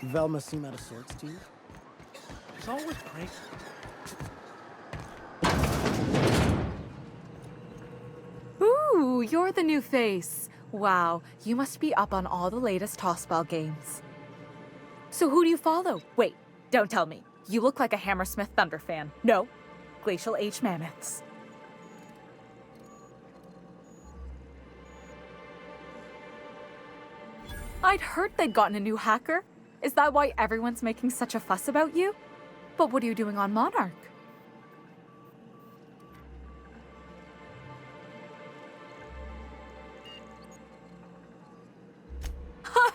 Velma seem out of sorts to you? It's always prank. Ooh, you're the new face. Wow, you must be up on all the latest tossball games. So who do you follow? Wait, don't tell me. You look like a Hammersmith Thunder fan. No, Glacial Age Mammoths. I'd heard they'd gotten a new hacker. Is that why everyone's making such a fuss about you? But what are you doing on Monarch? Ha!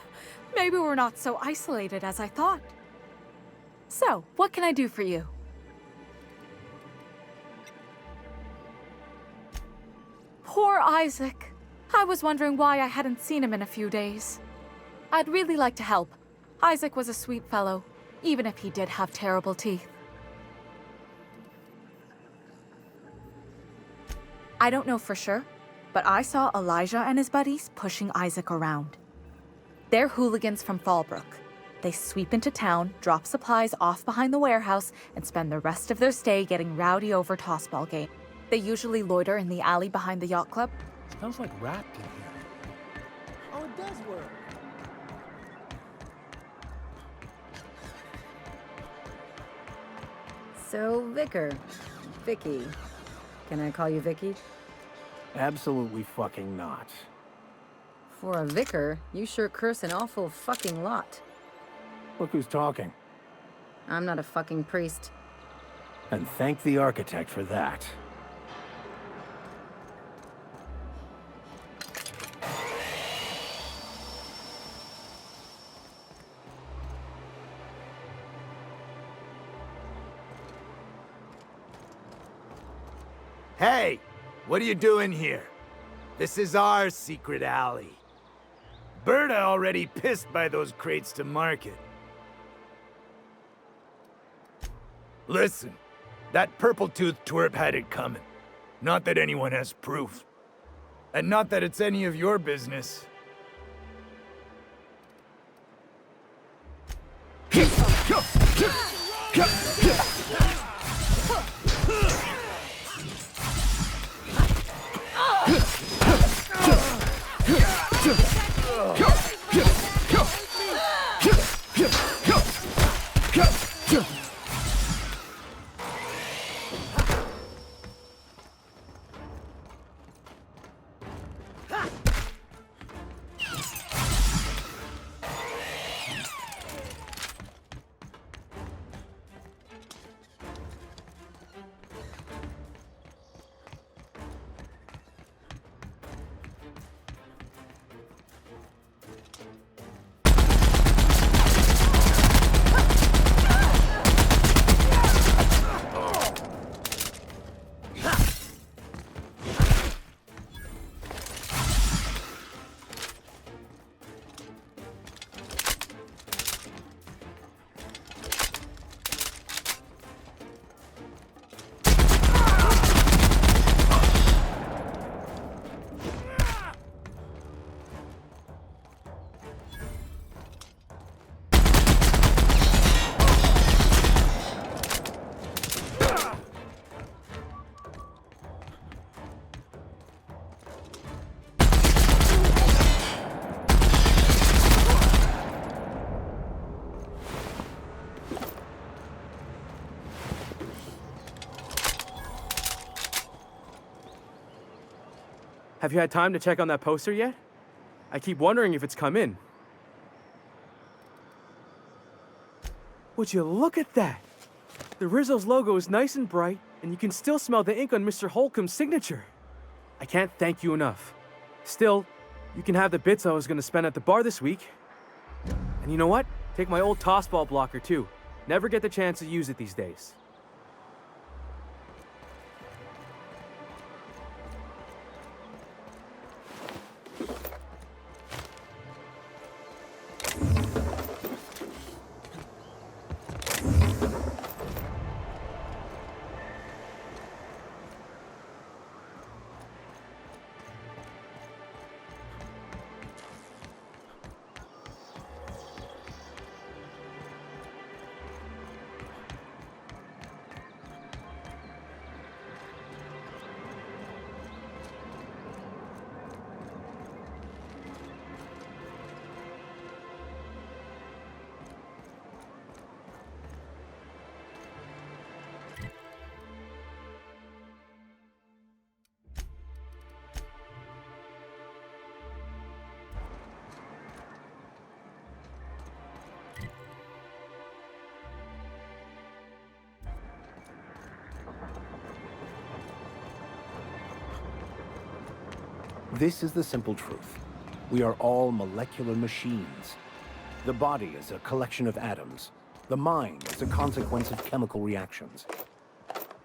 Maybe we're not so isolated as I thought. So, what can I do for you? Poor Isaac. I was wondering why I hadn't seen him in a few days. I'd really like to help. Isaac was a sweet fellow, even if he did have terrible teeth. I don't know for sure, but I saw Elijah and his buddies pushing Isaac around. They're hooligans from Fallbrook. They sweep into town, drop supplies off behind the warehouse, and spend the rest of their stay getting rowdy over tossball game. They usually loiter in the alley behind the yacht club. Smells like rat in here. Oh, it does work. So, Vicky. Can I call you Vicky? Absolutely fucking not. For a vicar, you sure curse an awful fucking lot. Look who's talking. I'm not a fucking priest. And thank the architect for that. Hey, what are you doing here? This is our secret alley. Berta already pissed by those crates to market. Listen, that purple-toothed twerp had it coming. Not that anyone has proof. And not that it's any of your business. Have you had time to check on that poster yet? I keep wondering if it's come in. Would you look at that? The Rizzo's logo is nice and bright, and you can still smell the ink on Mr. Holcomb's signature. I can't thank you enough. Still, you can have the bits I was gonna spend at the bar this week. And you know what? Take my old tossball blocker too. Never get the chance to use it these days. This is the simple truth. We are all molecular machines. The body is a collection of atoms. The mind is a consequence of chemical reactions.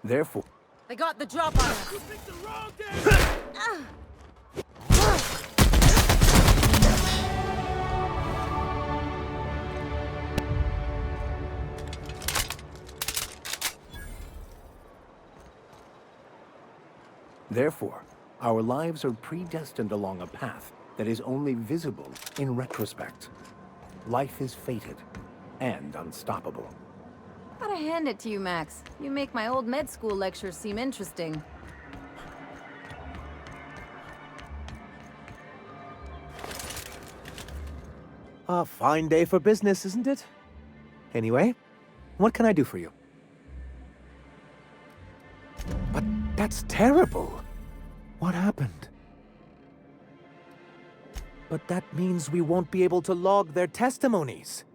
Therefore, They got the drop on us. Therefore, our lives are predestined along a path that is only visible in retrospect. Life is fated and unstoppable. Gotta hand it to you, Max. You make my old med school lectures seem interesting. A fine day for business, isn't it? Anyway, what can I do for you? But that's terrible. What happened? But that means we won't be able to log their testimonies.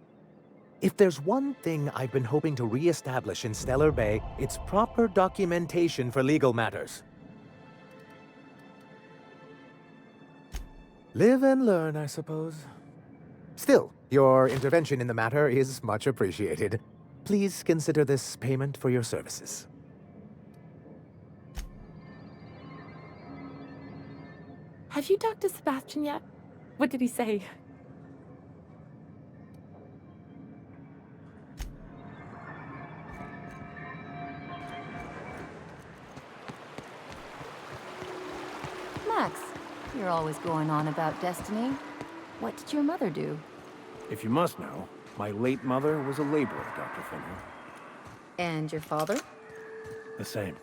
If there's one thing I've been hoping to re-establish in Stellar Bay, it's proper documentation for legal matters. Live and learn, I suppose. Still, your intervention in the matter is much appreciated. Please consider this payment for your services. Have you talked to Sebastian yet? What did he say? Max, you're always going on about destiny. What did your mother do? If you must know, my late mother was a laborer, Dr. Finner. And your father? The same.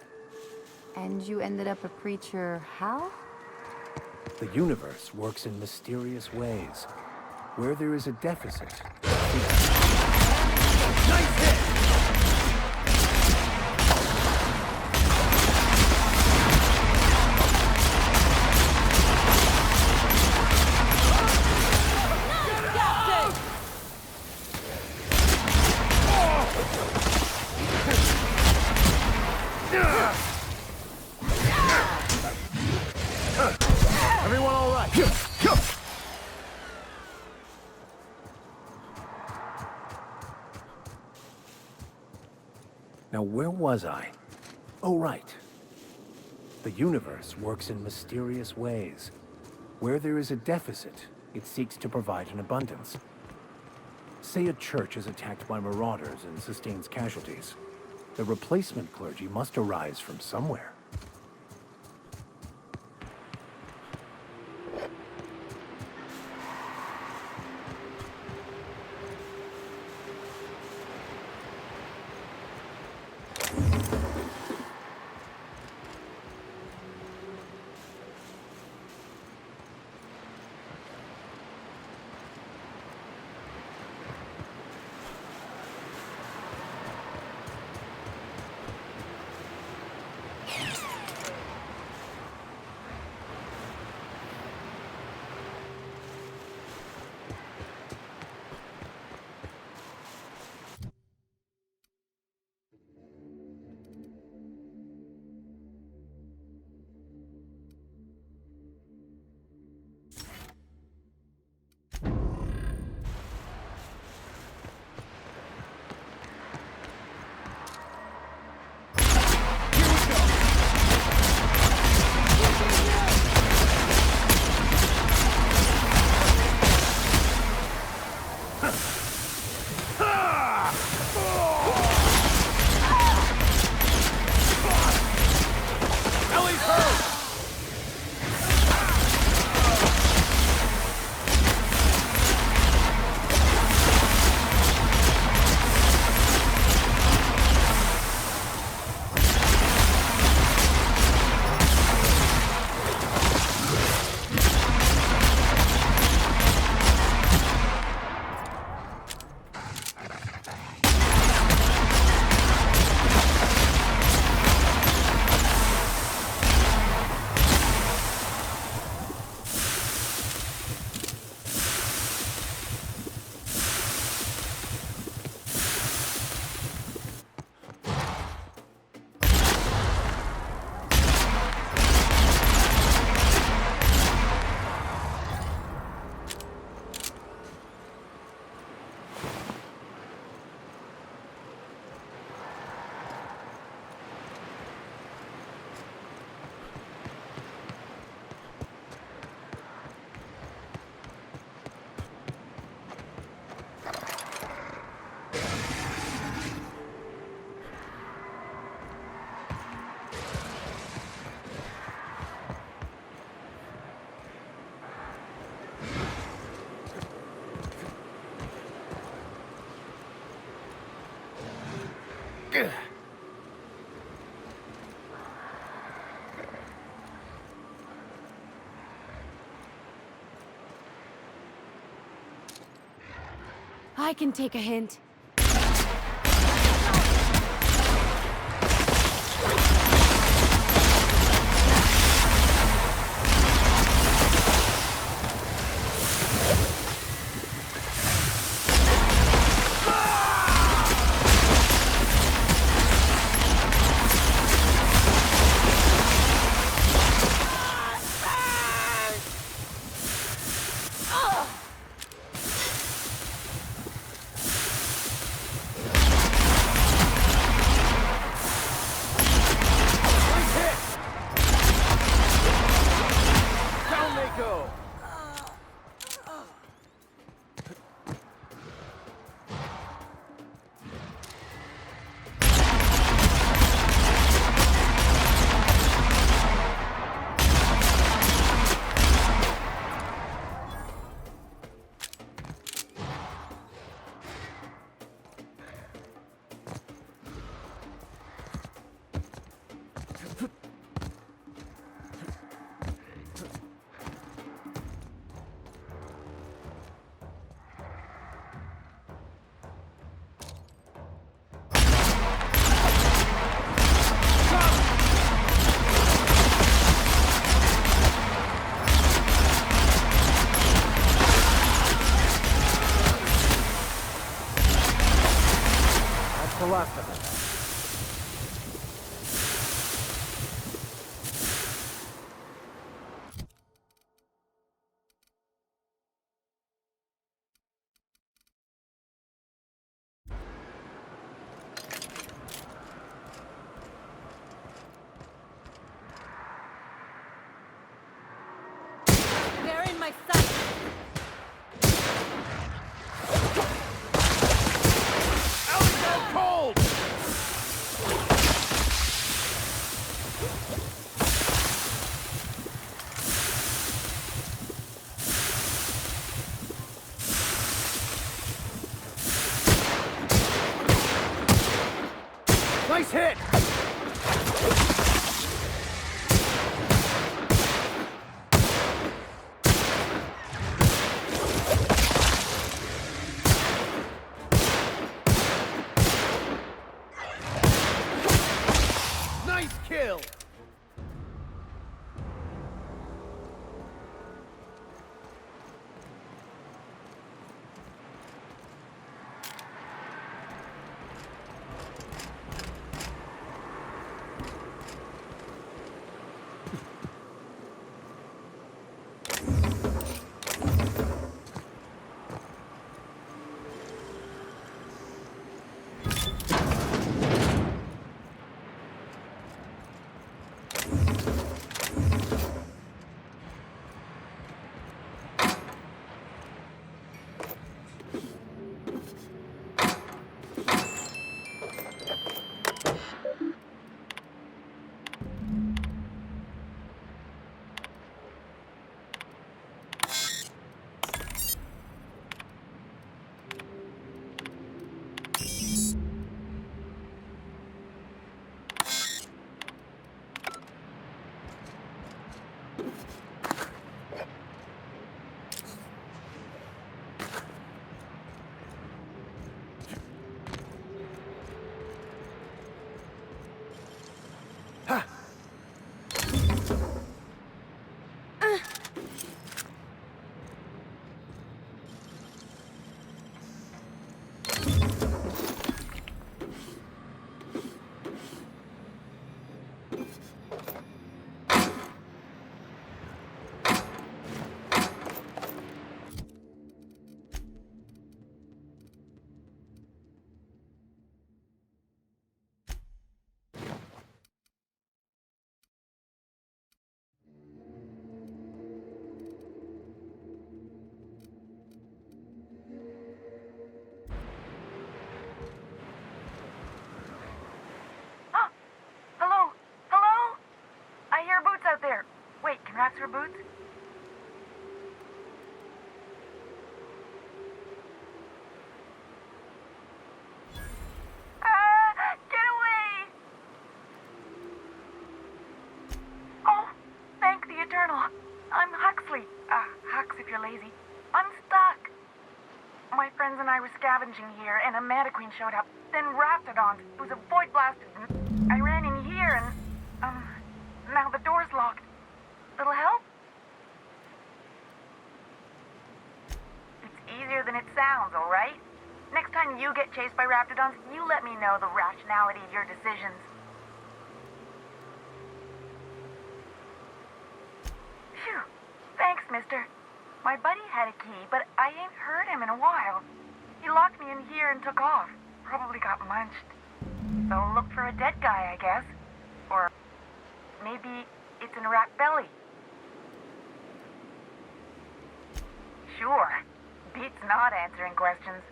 And you ended up a preacher how? The universe works in mysterious ways. Where there is a deficit. Nice hit! Everyone all right? Now, where was I? Oh, right. The universe works in mysterious ways. Where there is a deficit, it seeks to provide an abundance. Say a church is attacked by marauders and sustains casualties. The replacement clergy must arise from somewhere. I can take a hint. The last of it. They're in my sight. Cold! Nice hit! Nice kill! scavenging here, and a Mana Queen showed up. Then Raptidons. It was a void blasted. I ran in here and, now the door's locked. Little help? It's easier than it sounds, alright? Next time you get chased by Raptidons, you let me know the rationality of your decisions. Phew. Thanks, mister. My buddy had a key, but I ain't heard him in a while. He locked me in here and took off. Probably got munched. So look for a dead guy, I guess. Or maybe it's in a rat belly. Sure. Beats not answering questions.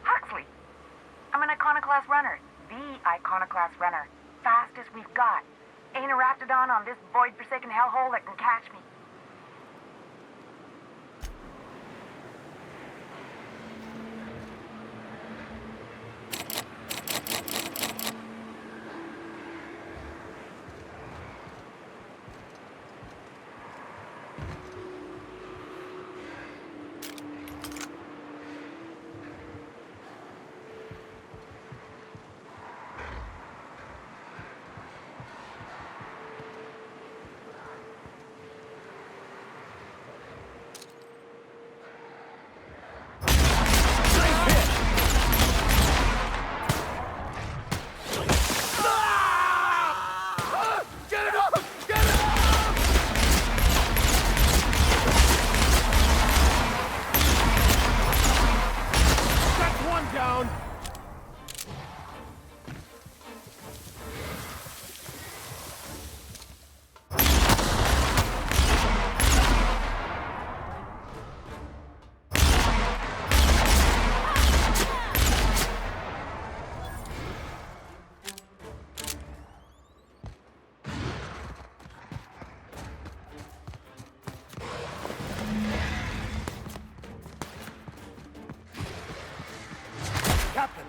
Huxley. I'm an Iconoclast runner. The Iconoclast runner. Fastest we've got. Ain't a Raptidon on this void-forsaken hellhole that can catch me.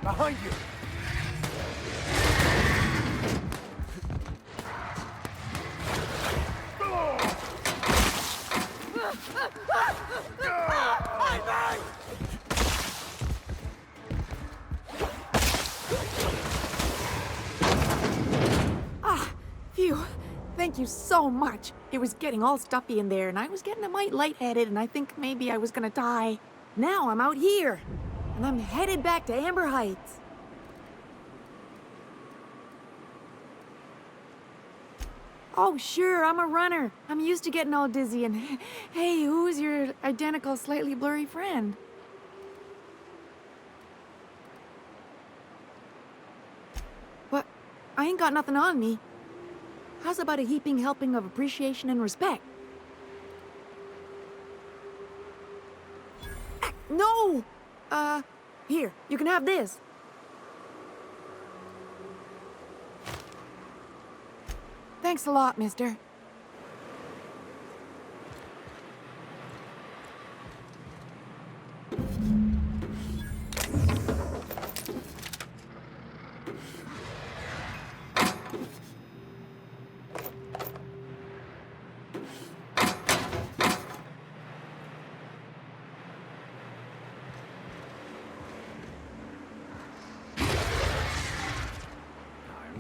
Behind you! Phew. Thank you so much. It was getting all stuffy in there, and I was getting a mite lightheaded, and I think maybe I was gonna die. Now I'm out here, and I'm headed back to Amber Heights. Oh, sure, I'm a runner. I'm used to getting all dizzy, and hey, who's your identical, slightly blurry friend? What? I ain't got nothing on me. How's about a heaping helping of appreciation and respect? No! Here, you can have this. Thanks a lot, mister.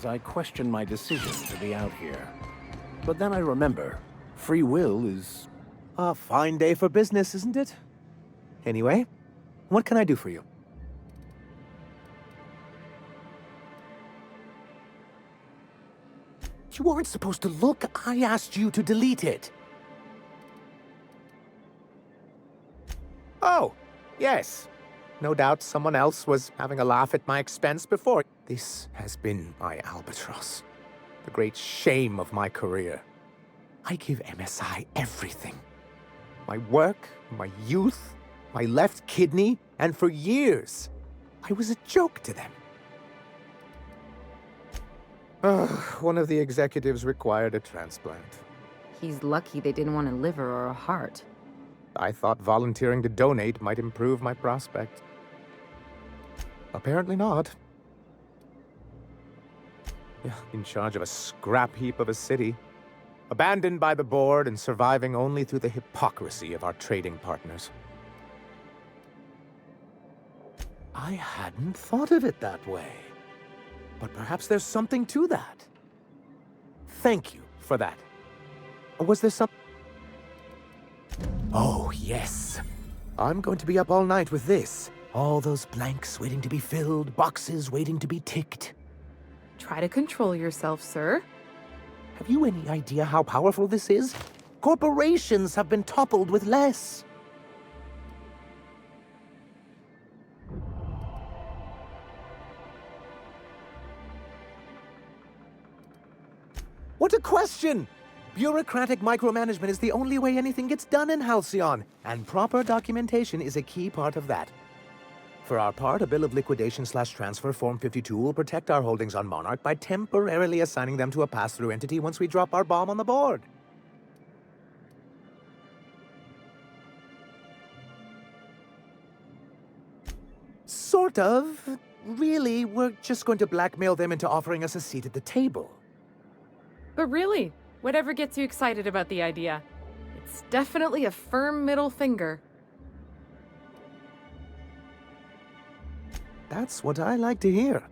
I question my decision to be out here. But then I remember, free will is... A fine day for business, isn't it? Anyway, what can I do for you? You aren't supposed to look. I asked you to delete it. Oh, yes. No doubt someone else was having a laugh at my expense before. This has been my albatross. The great shame of my career. I give MSI everything. My work, my youth, my left kidney, and for years, I was a joke to them. One of the executives required a transplant. He's lucky they didn't want a liver or a heart. I thought volunteering to donate might improve my prospects. Apparently not. In charge of a scrap heap of a city, abandoned by the board and surviving only through the hypocrisy of our trading partners. I hadn't thought of it that way. But perhaps there's something to that. Thank you for that. Was there some... Oh, yes. I'm going to be up all night with this. All those blanks waiting to be filled, boxes waiting to be ticked. Try to control yourself, sir. Have you any idea how powerful this is? Corporations have been toppled with less. What a question! Bureaucratic micromanagement is the only way anything gets done in Halcyon, and proper documentation is a key part of that. For our part, a bill of liquidation/transfer Form 52 will protect our holdings on Monarch by temporarily assigning them to a pass-through entity once we drop our bomb on the board. Sort of. Really, we're just going to blackmail them into offering us a seat at the table. But really, whatever gets you excited about the idea? It's definitely a firm middle finger. That's what I like to hear.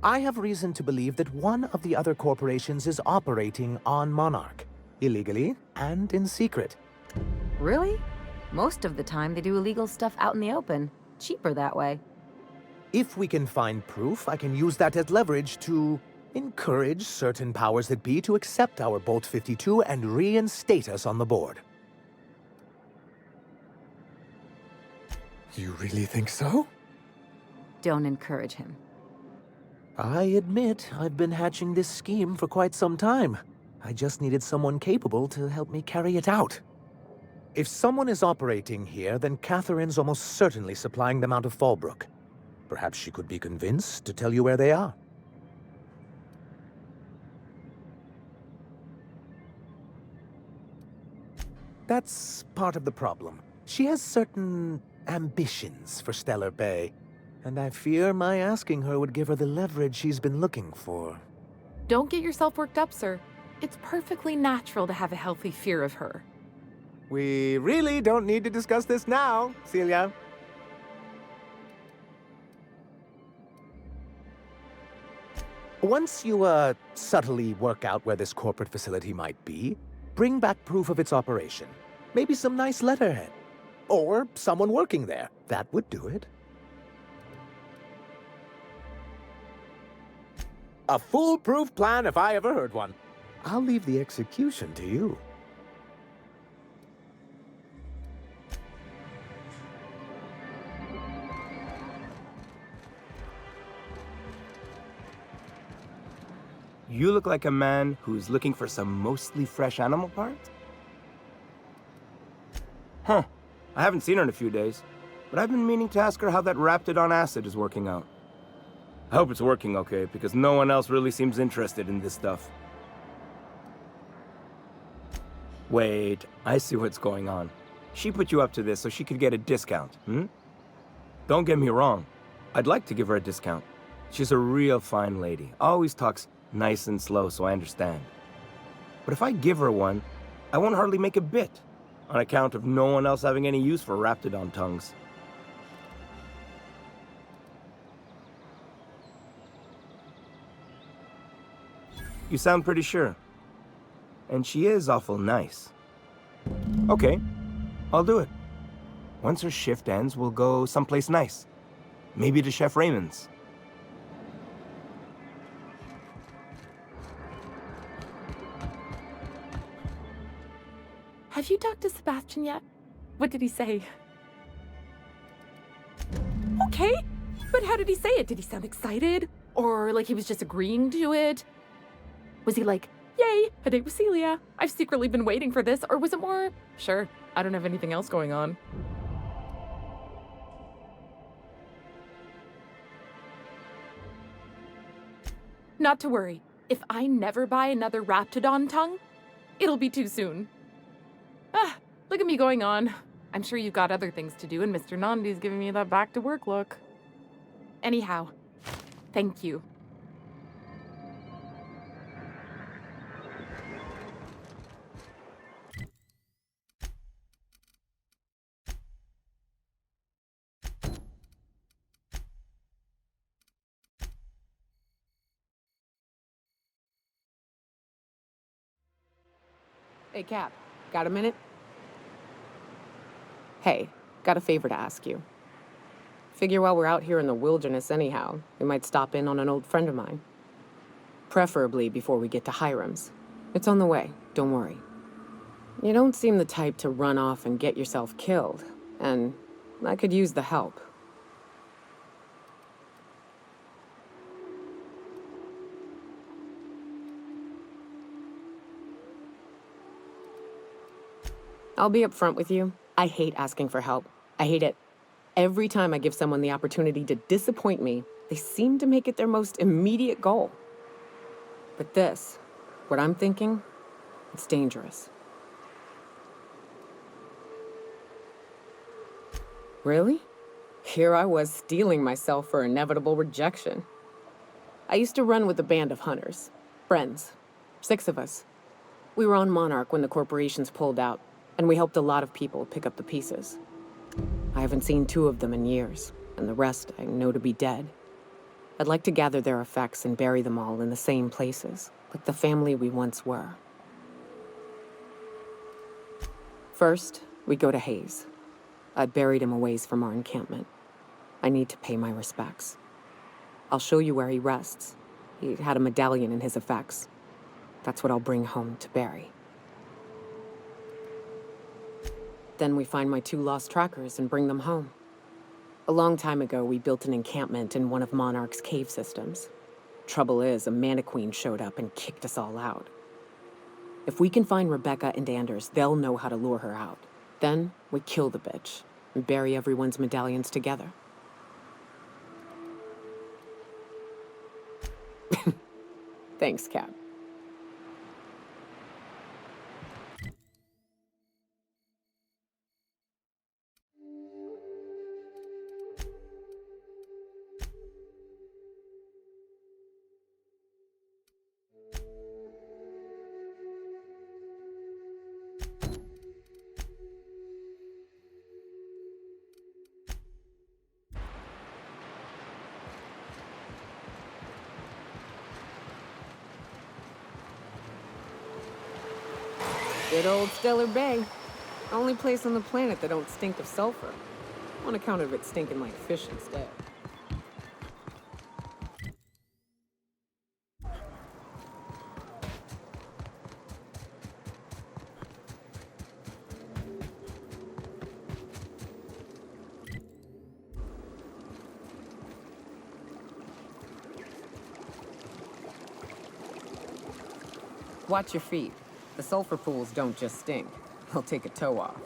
I have reason to believe that one of the other corporations is operating on Monarch, illegally and in secret. Really? Most of the time they do illegal stuff out in the open. Cheaper that way. If we can find proof, I can use that as leverage to encourage certain powers that be to accept our Bolt 52 and reinstate us on the board. You really think so? Don't encourage him. I admit I've been hatching this scheme for quite some time. I just needed someone capable to help me carry it out. If someone is operating here, then Catherine's almost certainly supplying them out of Fallbrook. Perhaps she could be convinced to tell you where they are. That's part of the problem. She has certain ambitions for Stellar Bay, and I fear my asking her would give her the leverage she's been looking for. Don't get yourself worked up, sir. It's perfectly natural to have a healthy fear of her. We really don't need to discuss this now, Celia. Once you, subtly work out where this corporate facility might be, bring back proof of its operation. Maybe some nice letterhead. Or someone working there. That would do it. A foolproof plan if I ever heard one. I'll leave the execution to you. You look like a man who's looking for some mostly fresh animal parts? Huh. I haven't seen her in a few days, but I've been meaning to ask her how that Raptidon acid is working out. I hope it's working okay, because no one else really seems interested in this stuff. Wait, I see what's going on. She put you up to this so she could get a discount, hmm? Don't get me wrong. I'd like to give her a discount. She's a real fine lady. Always talks nice and slow, so I understand. But if I give her one, I won't hardly make a bit, on account of no one else having any use for Raptidon tongues. You sound pretty sure. And she is awful nice. Okay, I'll do it. Once her shift ends, we'll go someplace nice. Maybe to Chef Raymond's. Have you talked to Sebastian yet? What did he say? Okay, but how did he say it? Did he sound excited? Or like he was just agreeing to it? Was he like, yay, a date with Celia. I've secretly been waiting for this. Or was it more, sure, I don't have anything else going on. Not to worry. If I never buy another Raptidon tongue, it'll be too soon. Ah, look at me going on. I'm sure you've got other things to do, and Mr. Nandi's giving me that back-to-work look. Anyhow, thank you. Hey, Cap. Got a minute? Hey, got a favor to ask you. Figure while we're out here in the wilderness anyhow, we might stop in on an old friend of mine. Preferably before we get to Hiram's. It's on the way, don't worry. You don't seem the type to run off and get yourself killed, and I could use the help. I'll be upfront with you. I hate asking for help. I hate it. Every time I give someone the opportunity to disappoint me, they seem to make it their most immediate goal. But this, what I'm thinking, it's dangerous. Really? Here I was steeling myself for inevitable rejection. I used to run with a band of hunters. Friends. 6 of us. We were on Monarch when the corporations pulled out, and we helped a lot of people pick up the pieces. I haven't seen 2 of them in years, and the rest I know to be dead. I'd like to gather their effects and bury them all in the same places, like the family we once were. First, we go to Hayes. I buried him a ways from our encampment. I need to pay my respects. I'll show you where he rests. He had a medallion in his effects. That's what I'll bring home to Barry. Then we find my 2 lost trackers and bring them home. A long time ago, we built an encampment in one of Monarch's cave systems. Trouble is, a Mantiqueen showed up and kicked us all out. If we can find Rebecca and Anders, they'll know how to lure her out. Then we kill the bitch and bury everyone's medallions together. Thanks, Cap. Good old Stellar Bay. Only place on the planet that don't stink of sulfur. On account of it stinking like fish instead. Watch your feet. The sulfur pools don't just stink. They'll take a toe off.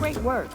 Great work.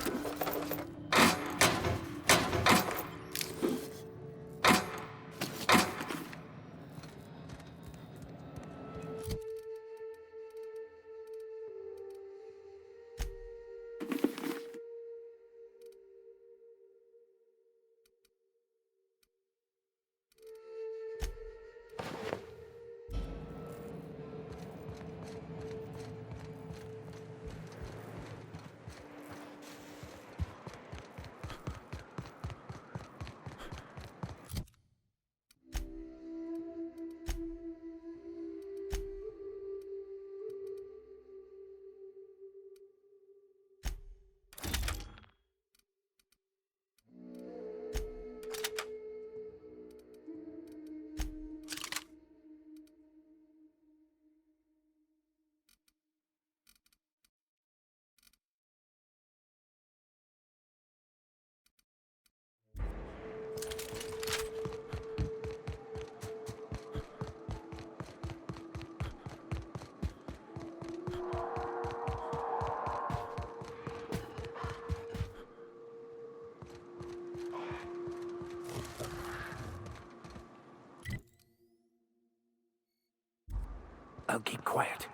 I'll keep quiet.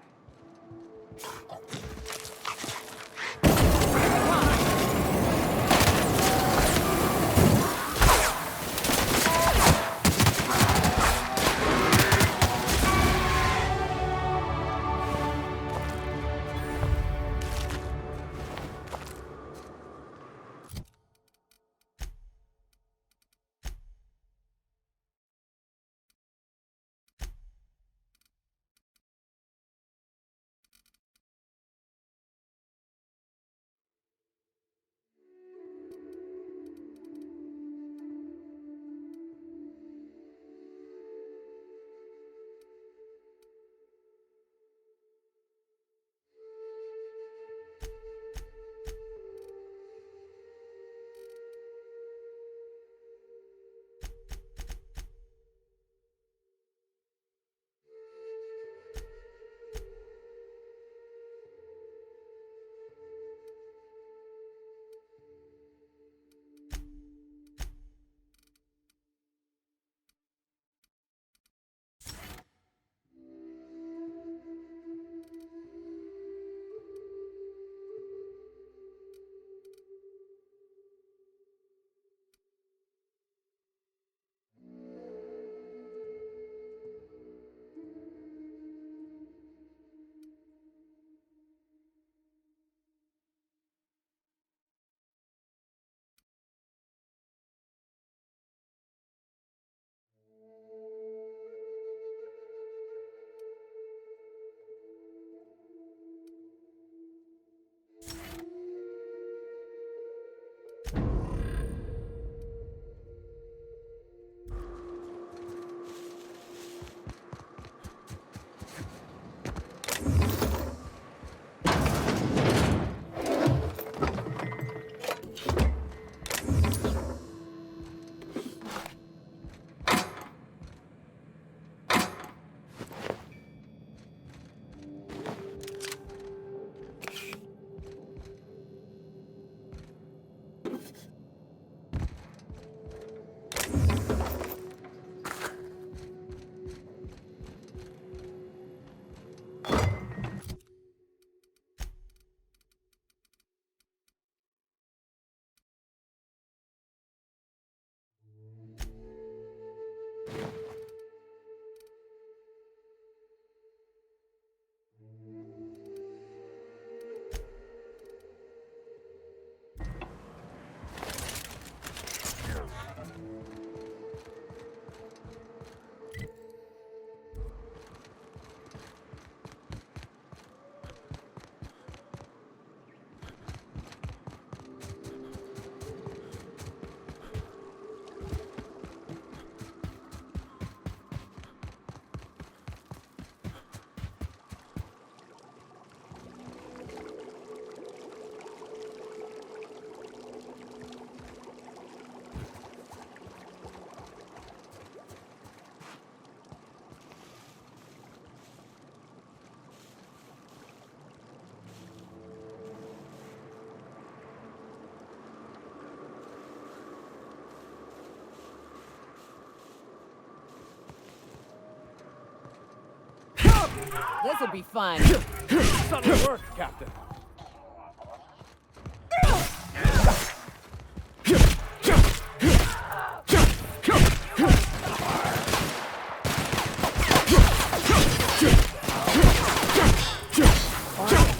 This'll be fun. Subtle work, Captain.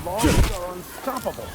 Logs are unstoppable.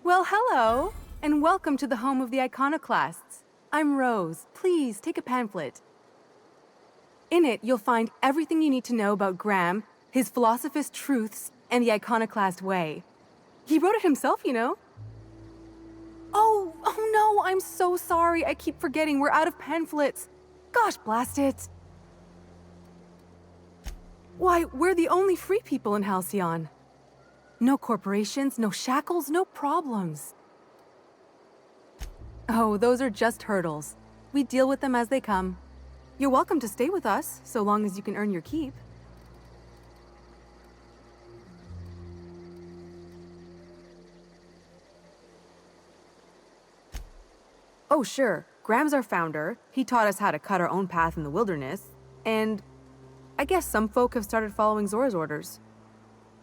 Well, hello, and welcome to the home of the iconoclasts. I'm Rose. Please, take a pamphlet. In it, you'll find everything you need to know about Graham, his philosophist truths, and the iconoclast way. He wrote it himself, you know. Oh no, I'm so sorry. I keep forgetting we're out of pamphlets. Gosh, blast it. Why, we're the only free people in Halcyon. No corporations, no shackles, no problems. Oh, those are just hurdles. We deal with them as they come. You're welcome to stay with us, so long as you can earn your keep. Oh, sure. Graham's our founder. He taught us how to cut our own path in the wilderness. And I guess some folk have started following Zora's orders.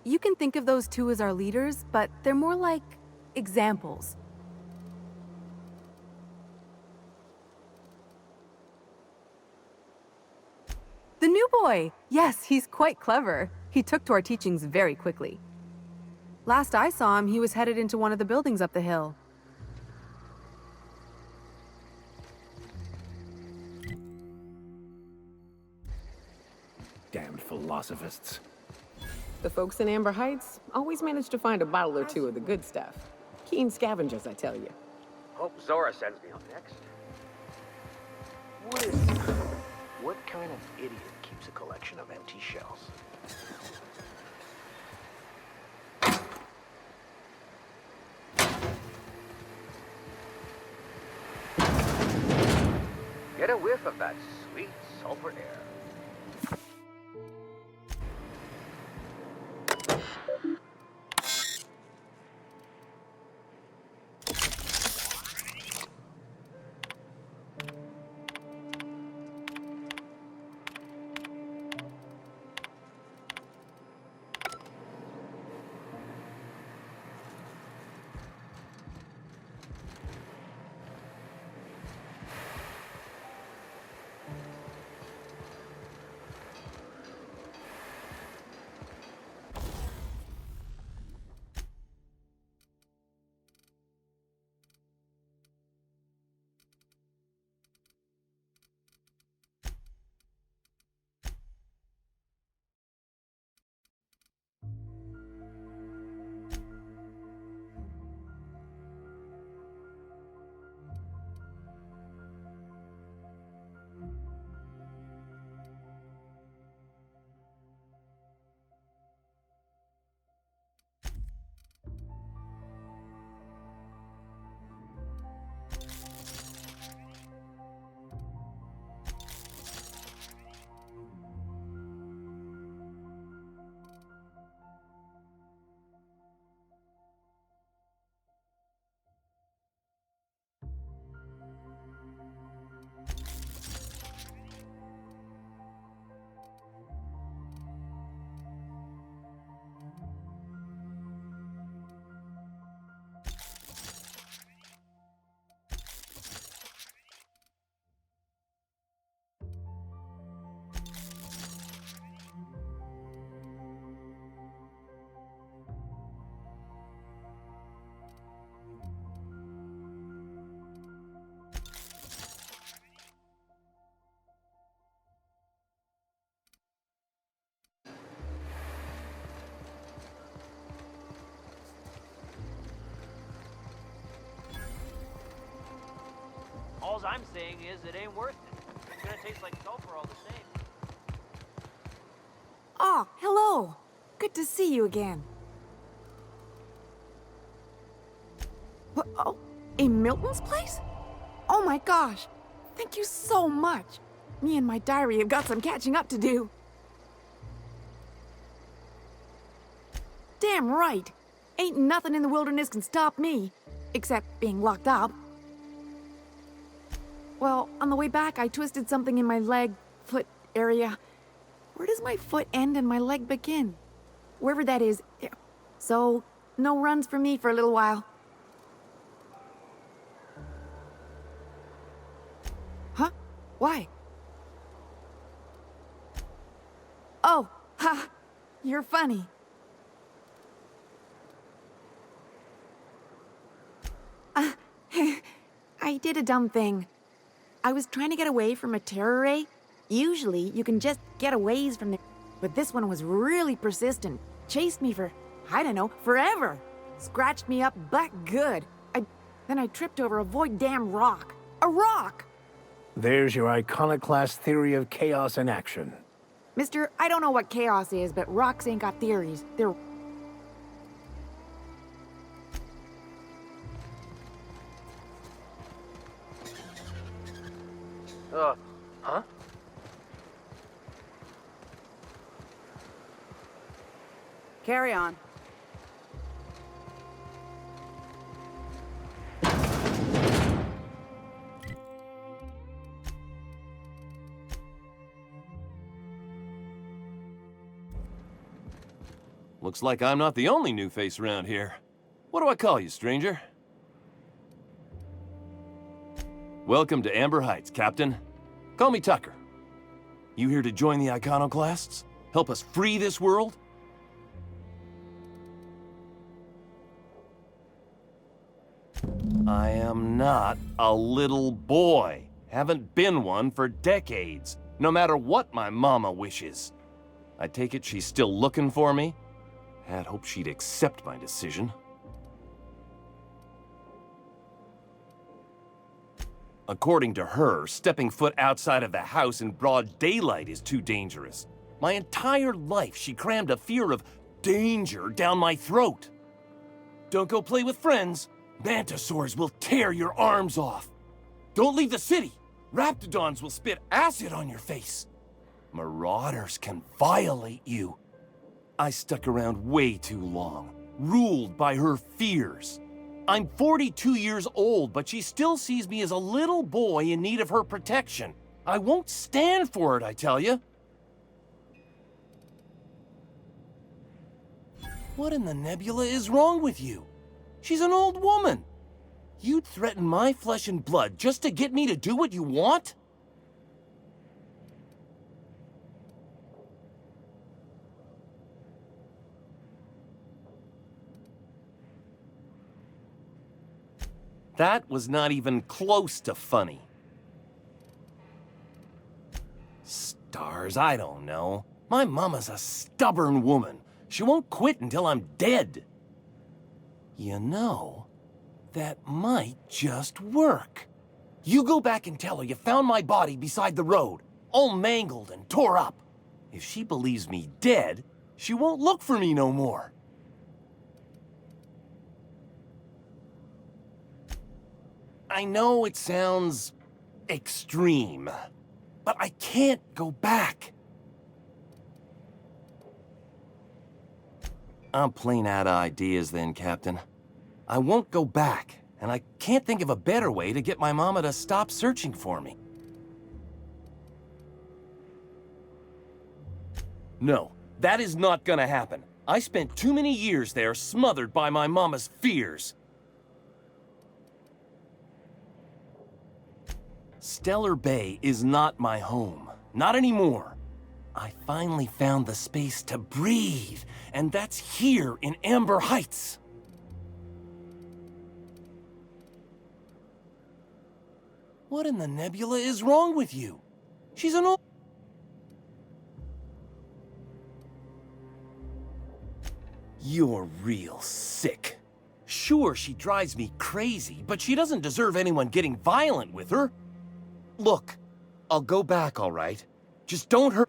You can think of those two as our leaders, but they're more like examples. The new boy! Yes, he's quite clever. He took to our teachings very quickly. Last I saw him, he was headed into one of the buildings up the hill. Damned philosophists. The folks in Amber Heights always manage to find a bottle or two of the good stuff. Keen scavengers, I tell you. Hope Zora sends me on next. What kind of idiot keeps a collection of empty shells? Get a whiff of that sweet sulfur air. All I'm saying is it ain't worth it. It's gonna taste like sulfur all the same. Oh, hello. Good to see you again. What? Oh, in Milton's place? Oh my gosh. Thank you so much. Me and my diary have got some catching up to do. Damn right. Ain't nothing in the wilderness can stop me, except being locked up. Well, on the way back, I twisted something in my leg, foot area. Where does my foot end and my leg begin? Wherever that is. So, no runs for me for a little while. Huh? Why? Oh, ha! You're funny. I did a dumb thing. I was trying to get away from a terror ray. Usually, you can just get away from the... But this one was really persistent. Chased me for, I don't know, forever. Scratched me up black good. Then I tripped over a void damn rock. A rock! There's your iconoclast theory of chaos in action. Mister, I don't know what chaos is, but rocks ain't got theories. They're... Huh? Carry on. Looks like I'm not the only new face around here. What do I call you, stranger? Welcome to Amber Heights, Captain. Call me Tucker. You here to join the Iconoclasts? Help us free this world? I am not a little boy. Haven't been one for decades, no matter what my mama wishes. I take it she's still looking for me? Had hoped she'd accept my decision. According to her, stepping foot outside of the house in broad daylight is too dangerous. My entire life, she crammed a fear of danger down my throat. Don't go play with friends. Mantisaurs will tear your arms off. Don't leave the city. Raptidons will spit acid on your face. Marauders can violate you. I stuck around way too long, ruled by her fears. I'm 42 years old, but she still sees me as a little boy in need of her protection. I won't stand for it, I tell you. What in the nebula is wrong with you? She's an old woman. You'd threaten my flesh and blood just to get me to do what you want? That was not even close to funny. Stars, I don't know. My mama's a stubborn woman. She won't quit until I'm dead. You know, that might just work. You go back and tell her you found my body beside the road, all mangled and tore up. If she believes me dead, she won't look for me no more. I know it sounds extreme, but I can't go back. I'm plain out of ideas then, Captain. I won't go back, and I can't think of a better way to get my mama to stop searching for me. No, that is not gonna happen. I spent too many years there smothered by my mama's fears. Stellar Bay is not my home. Not anymore. I finally found the space to breathe, and that's here in Amber Heights. What in the nebula is wrong with you? She's an old... You're real sick. Sure, she drives me crazy, but she doesn't deserve anyone getting violent with her. Look, I'll go back, all right? Just don't hurt...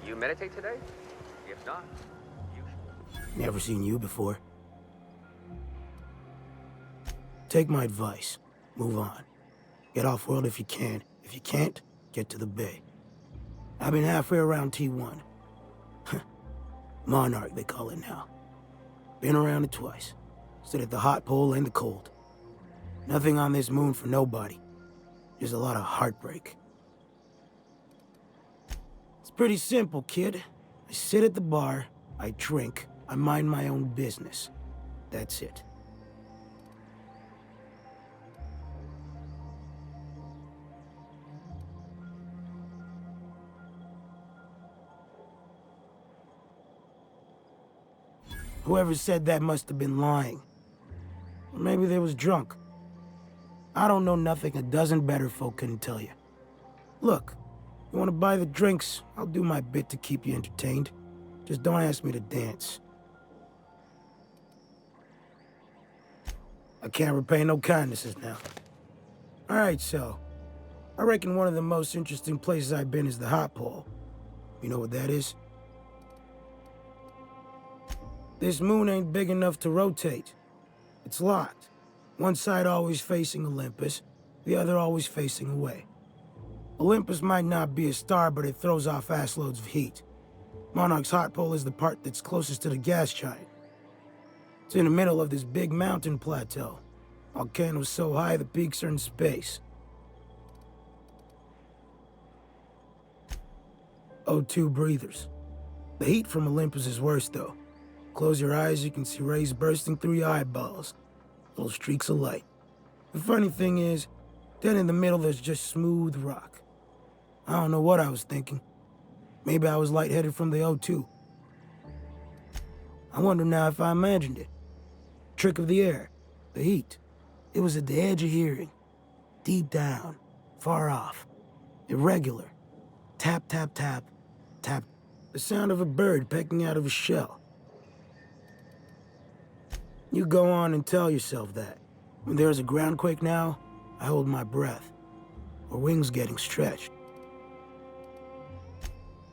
You meditate today? If not, you should. Never seen you before. Take my advice. Move on. Get off-world if you can. If you can't, get to the bay. I've been halfway around T1. Monarch, they call it now. Been around it twice. Stood at the hot pole and the cold. Nothing on this moon for nobody. Just a lot of heartbreak. It's pretty simple, kid. I sit at the bar, I drink, I mind my own business. That's it. Whoever said that must have been lying. Or maybe they was drunk. I don't know nothing a dozen better folk couldn't tell you. Look, you want to buy the drinks, I'll do my bit to keep you entertained. Just don't ask me to dance. I can't repay no kindnesses now. Alright, so, I reckon one of the most interesting places I've been is the hot pole. You know what that is? This moon ain't big enough to rotate. It's locked. One side always facing Olympus, the other always facing away. Olympus might not be a star, but it throws off assloads of heat. Monarch's hot pole is the part that's closest to the gas giant. It's in the middle of this big mountain plateau. Volcanoes so high the peaks are in space. O2 breathers. The heat from Olympus is worse, though. Close your eyes, you can see rays bursting through your eyeballs. Little streaks of light. The funny thing is, then in the middle there's just smooth rock. I don't know what I was thinking. Maybe I was lightheaded from the O2. I wonder now if I imagined it. Trick of the air, the heat. It was at the edge of hearing. Deep down, far off. Irregular. Tap, tap, tap, tap. The sound of a bird pecking out of a shell. You go on and tell yourself that. When there's a groundquake now, I hold my breath. Or wings getting stretched.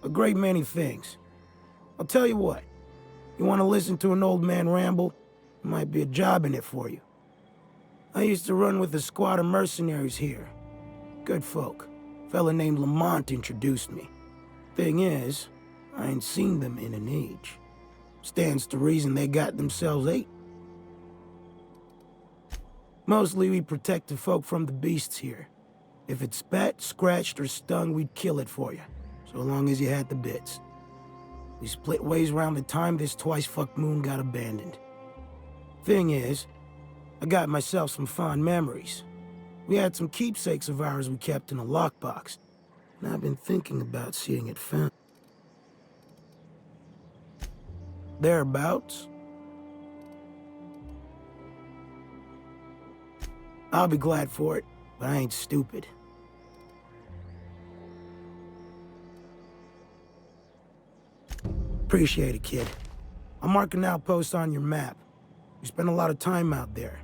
A great many things. I'll tell you what. You want to listen to an old man ramble? There might be a job in it for you. I used to run with a squad of mercenaries here. Good folk. A fella named Lamont introduced me. Thing is, I ain't seen them in an age. Stands to reason they got themselves ate. Mostly we protect the folk from the beasts here. If it spat, scratched, or stung, we'd kill it for you, so long as you had the bits. We split ways around the time this twice-fucked moon got abandoned. Thing is, I got myself some fond memories. We had some keepsakes of ours we kept in a lockbox, and I've been thinking about seeing it found. Thereabouts. I'll be glad for it, but I ain't stupid. Appreciate it, kid. I'll mark an outpost on your map. You spend a lot of time out there.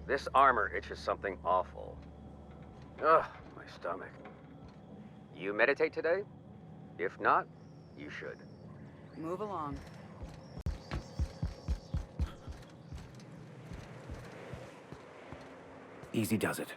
This armor itches something awful. Ugh, my stomach. You meditate today? If not, you should. Move along. Easy does it.